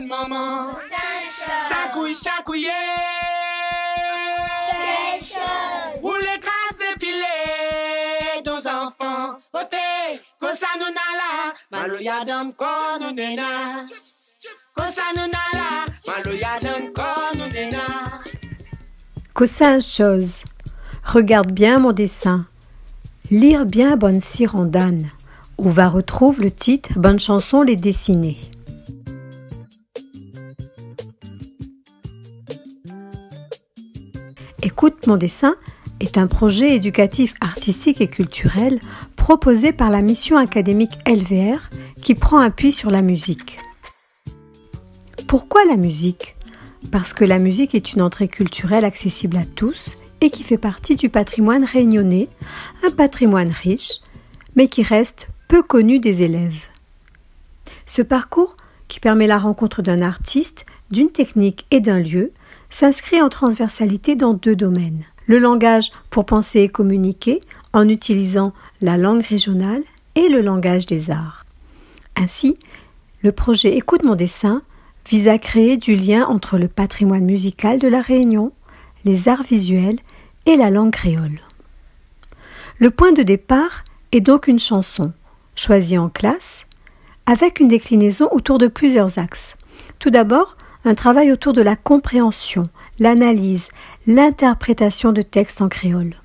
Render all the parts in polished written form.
bonne maman. Chacouille, chacouille. Quelque chose. Pour les classes épilées, nos enfants, voter, que ça nous n'a là, maloya d'un corps nous néna. Que ça nous n'a là, maloya d'un corps nous néna. Cossin chose. Regarde bien mon dessin. Lire bien bonne Sirandane. Où va retrouve le titre bonne chanson les dessiner. Écoute mon dessin est un projet éducatif artistique et culturel proposé par la mission académique LVR qui prend appui sur la musique. Pourquoi la musique ? Parce que la musique est une entrée culturelle accessible à tous et qui fait partie du patrimoine réunionnais, un patrimoine riche, mais qui reste peu connu des élèves. Ce parcours, qui permet la rencontre d'un artiste, d'une technique et d'un lieu, s'inscrit en transversalité dans 2 domaines. Le langage pour penser et communiquer en utilisant la langue régionale et le langage des arts. Ainsi, le projet Écoute mon dessin vise à créer du lien entre le patrimoine musical de la Réunion, les arts visuels et la langue créole. Le point de départ est donc une chanson, choisie en classe, avec une déclinaison autour de plusieurs axes. Tout d'abord, un travail autour de la compréhension, l'analyse, l'interprétation de textes en créole.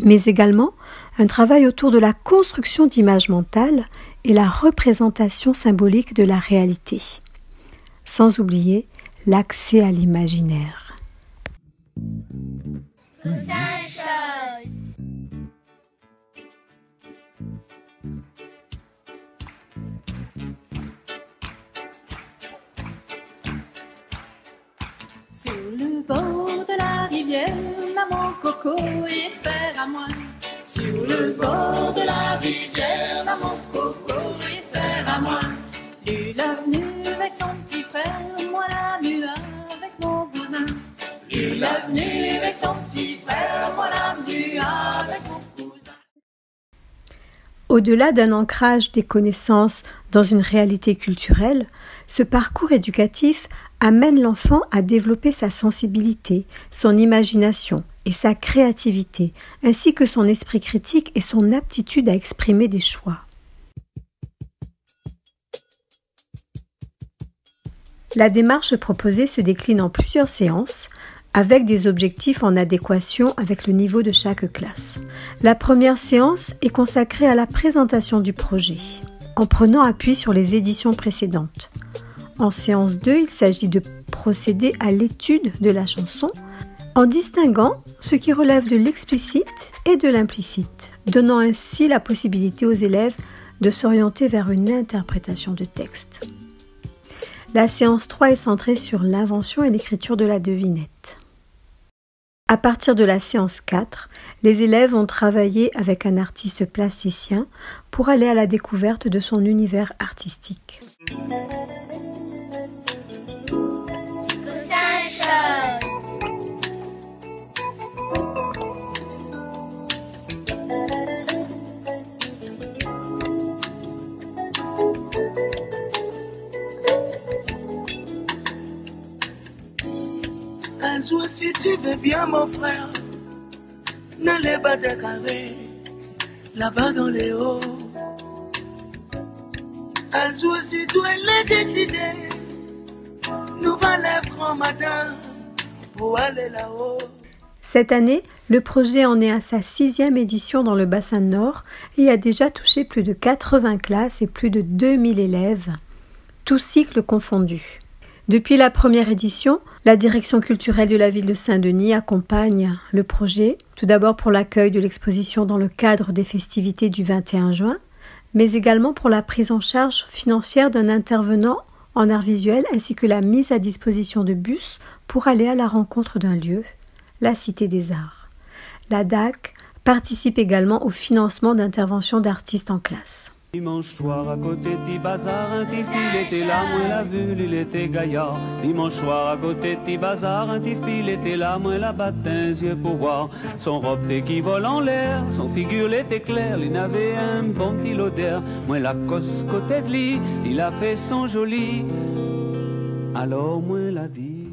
Mais également, un travail autour de la construction d'images mentales et la représentation symbolique de la réalité. Sans oublier l'accès à l'imaginaire. Cossin chose. Sur le bord de la rivière, mon coco espère à moi. Sur le bord de la rivière, mon coco espère à moi. Lui l'a venu avec son petit frère, moi la vue avec mon cousin. Lui l'a venu avec son petit frère, moi la vue avec mon cousin. Au-delà d'un ancrage des connaissances dans une réalité culturelle, ce parcours éducatif amène l'enfant à développer sa sensibilité, son imagination et sa créativité, ainsi que son esprit critique et son aptitude à exprimer des choix. La démarche proposée se décline en plusieurs séances, avec des objectifs en adéquation avec le niveau de chaque classe. La première séance est consacrée à la présentation du projet, en prenant appui sur les éditions précédentes. En séance 2, il s'agit de procéder à l'étude de la chanson en distinguant ce qui relève de l'explicite et de l'implicite, donnant ainsi la possibilité aux élèves de s'orienter vers une interprétation de texte. La séance 3 est centrée sur l'invention et l'écriture de la devinette. À partir de la séance 4, les élèves ont travaillé avec un artiste plasticien pour aller à la découverte de son univers artistique. Cossin chose. Un jour, si tu veux bien, mon frère, n'allez pas te carrer là-bas dans les hauts. Un jour, si tu es décidé, nous allons les prendre matin pour aller là-haut. Cette année, le projet en est à sa 6e édition dans le bassin nord et a déjà touché plus de 80 classes et plus de 2000 élèves, tous cycles confondus. Depuis la première édition, la direction culturelle de la ville de Saint-Denis accompagne le projet, tout d'abord pour l'accueil de l'exposition dans le cadre des festivités du 21 juin, mais également pour la prise en charge financière d'un intervenant en art visuel ainsi que la mise à disposition de bus pour aller à la rencontre d'un lieu, la Cité des Arts. La DAC participe également au financement d'interventions d'artistes en classe. Dimanche soir à côté du bazar, un petit fil était là, moi la vue, il était gaillard. Dimanche soir à côté du bazar, un petit fil était là, moi la battin, yeux pour voir. Son robe qui vole en l'air, son figure l'était claire, il avait un bon petit l'odeur. Moi la cosse côté de lui, il a fait son joli. alors moi la dit.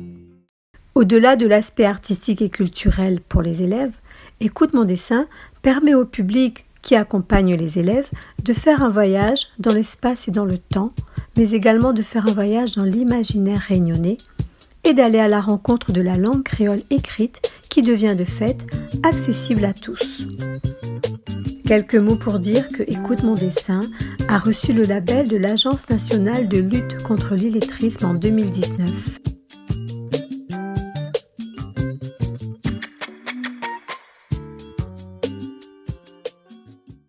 Au-delà de l'aspect artistique et culturel pour les élèves, Écoute mon dessin permet au public qui accompagne les élèves de faire un voyage dans l'espace et dans le temps, mais également de faire un voyage dans l'imaginaire réunionnais et d'aller à la rencontre de la langue créole écrite qui devient de fait accessible à tous. Quelques mots pour dire que Écoute mon dessin a reçu le label de l'Agence nationale de lutte contre l'illettrisme en 2019.